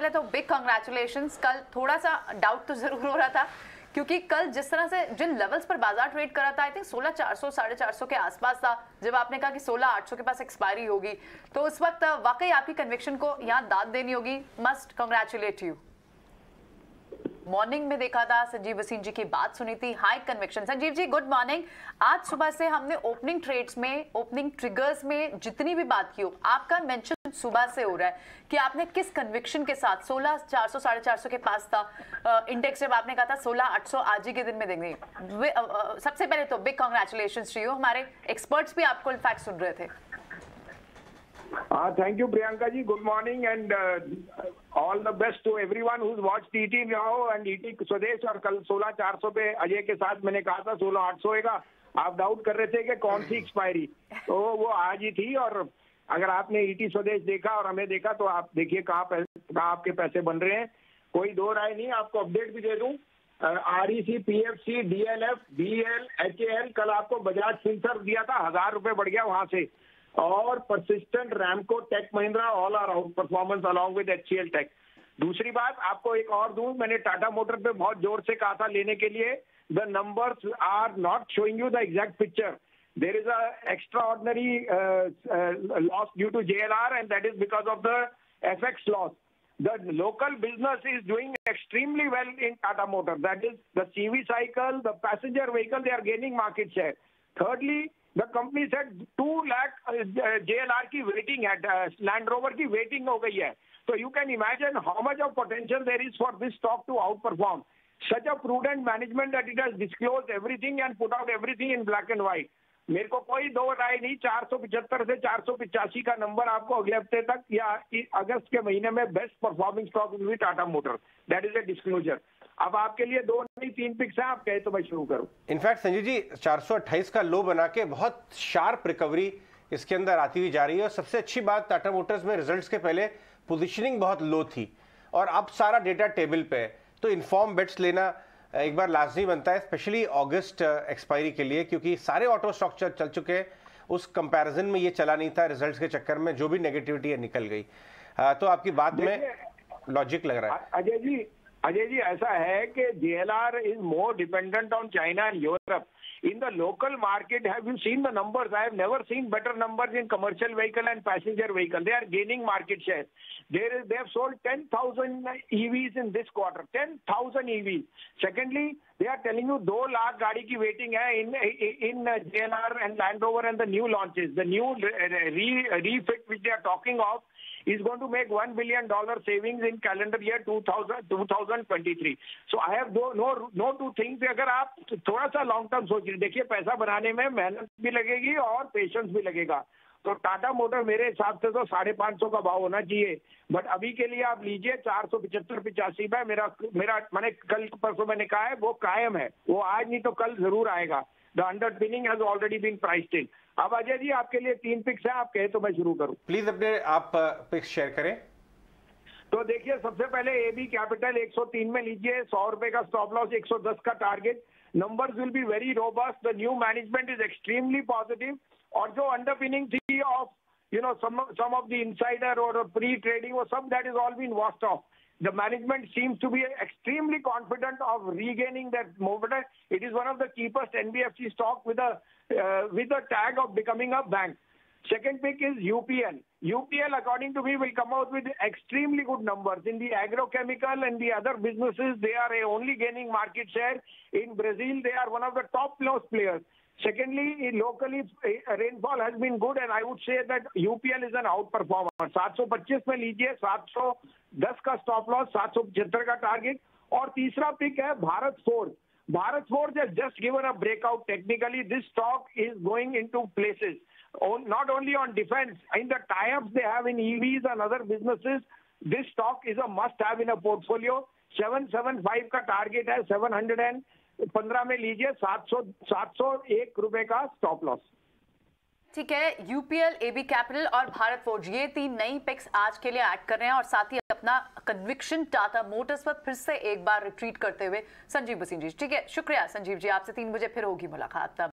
पहले तो big congratulations. कल थोड़ा सा डाउट तो जरूर हो रहा था, क्योंकि कल जिस तरह से जिन लेवल्स पर बाजार ट्रेड करा था, आई थिंक 16,400 450 के आसपास था। जब आपने कहा कि 16,800 के पास एक्सपायरी होगी, तो उस वक्त वाकई आपकी कन्विक्शन को यहाँ दाद देनी होगी। Must congratulate you. मॉर्निंग में देखा था, संजीव वसीम जी की बात सुनी थी, high conviction. Sanjeev ji good morning. आज सुबह से हमने ओपनिंग ट्रेड्स में, ओपनिंग ट्रिगर्स में जितनी भी बात की हो, आपका मेंशन सुबह से हो रहा है कि आपने किस कन्विक्शन के साथ 16,400 450 के पास था इंडेक्स, जब आपने कहा था 16,800 आज ही के दिन में देंगे। सबसे पहले तो बिग कांग्रेचुलेशंस टू यू। हमारे एक्सपर्ट्स भी आपको इनफैक्ट सुन रहे थे। Thank you, Priyanka ji. Good morning and all the best to everyone who's watched ET now and ET स्वदेश। और कल 16,400 पे अजय के साथ मैंने कहा था 16,800 होगा। आप डाउट कर रहे थे कि कौन सी एक्सपायरी, तो वो आज ही थी। और अगर आपने ET स्वदेश देखा और हमें देखा तो आप देखिए कहाँ आपके पैसे बन रहे हैं। कोई दो राय नहीं। आपको अपडेट भी दे दूं, REC, PFC, DLF, BL, HAL कल आपको बजाज फिनसर्व दिया था, 1,000 रुपए बढ़ गया वहां से। और Persistent, Ramco, tech Mahindra all are outperformance along with HCL tech. दूसरी बात आपको एक और दूं, मैंने टाटा मोटर पे बहुत जोर से कहा था लेने के लिए। The numbers are not showing you the exact picture. There is a extraordinary loss due to JLR and that is because of the FX loss. The local business is doing extremely well in Tata Motors. That is the CV cycle, the passenger vehicle, they are gaining market share. Thirdly, the company said 2 lakh JLR की waiting है, Land Rover की waiting हो गई है। तो you can imagine how much of potential there is for this stock to outperform. Such a prudent management that it has disclosed everything and put out everything in black and white. मेरे को कोई दो राय नहीं, 475 से 485 का number आपको अगले हफ्ते तक या अगस्त के महीने में best performing stock will be Tata motor. That is a disclosure. अब आपके लिए 2 नहीं 3 पिक्स हैं, आप कहे तो मैं शुरू करूं। इनफैक्ट संजीव जी 428 का लो बना के बहुत शार्प रिकवरी इसके अंदर आती हुई जा रही है। और सबसे अच्छी बात, टाटा मोटर्स में रिजल्ट्स के पहले पोजीशनिंग बहुत लो थी और अब सारा डेटा टेबल पे है, तो इन्फॉर्म बेट्स लेना एक बार लाजमी बनता है, स्पेशली अगस्त एक्सपायरी के लिए, क्योंकि सारे ऑटो स्टॉक चल चुके हैं। उस कंपैरिजन में ये चला नहीं था, रिजल्ट्स के चक्कर में जो भी नेगेटिविटी है निकल गई। तो आपकी बात में लॉजिक लग रहा है। अजय जी ऐसा है कि JLR is more dependent on China and Europe. In the local market, have you seen the numbers? I have never seen better numbers in commercial vehicle and passenger vehicle. They are gaining market share. They have sold 10,000 EVs in this quarter. 10,000 EVs. Secondly, they are telling you 2 lakh गाड़ी की waiting है in JLR and Land Rover and the new launches. The new refit which they are talking of is going to make $1 billion savings in calendar year 2023. So I have no two things. अगर आप थोड़ा सा long term सोच रहे, देखिए पैसा बनाने में मेहनत भी लगेगी और पेशेंस भी लगेगा। तो टाटा मोटर मेरे हिसाब से तो 550 का भाव होना चाहिए, बट अभी के लिए आप लीजिए 475-85 में। मेरा मैंने कल परसों मैंने कहा है वो कायम है, वो आज नहीं तो कल जरूर आएगा। The underpinning has already been priced in. अब अजय जी आपके लिए 3 पिक्स हैं, आप कहे तो मैं शुरू करूं। प्लीज अपने आप पिक्स शेयर करें। तो देखिए सबसे पहले AB कैपिटल 103 में लीजिए, 100 रुपए का स्टॉप लॉस, 110 का target. Numbers will be very robust, the new management is extremely positive. और जो अंडरपिनिंग थी of some of the insider और प्री ट्रेडिंग, वो सब that is all been washed off. The management seems to be extremely confident of regaining that momentum. It is one of the cheapest NBFC stock with a tag of becoming a bank. Second pick is UPL. UPL, according to me, will come out with extremely good numbers. In the agrochemical and the other businesses, they are only gaining market share. In Brazil, they are one of the top loss players. Secondly, locally, rainfall has been good and I would say that UPL is an outperformer. 725 में लीजिए, 710 का stop loss, 775 का target. और तीसरा pick है Bharat forge. Bharat forge has just given a breakout technically. This stock is going into places, not only on defense, in the tie-ups they have in EVs and other businesses. This stock is a must-have in a portfolio. 775 का target है, 715 में लीजिए, 701 रुपए का stop loss. ठीक है, UPL, AB capital और Bharat forge, ये 3 नई पिक्स आज के लिए ऐड कर रहे हैं। और साथ ही अपना कन्विक्शन टाटा मोटर्स पर फिर से एक बार रिट्रीट करते हुए संजीव वसीम जी। ठीक है, शुक्रिया संजीव जी, आपसे 3 बजे फिर होगी मुलाकात।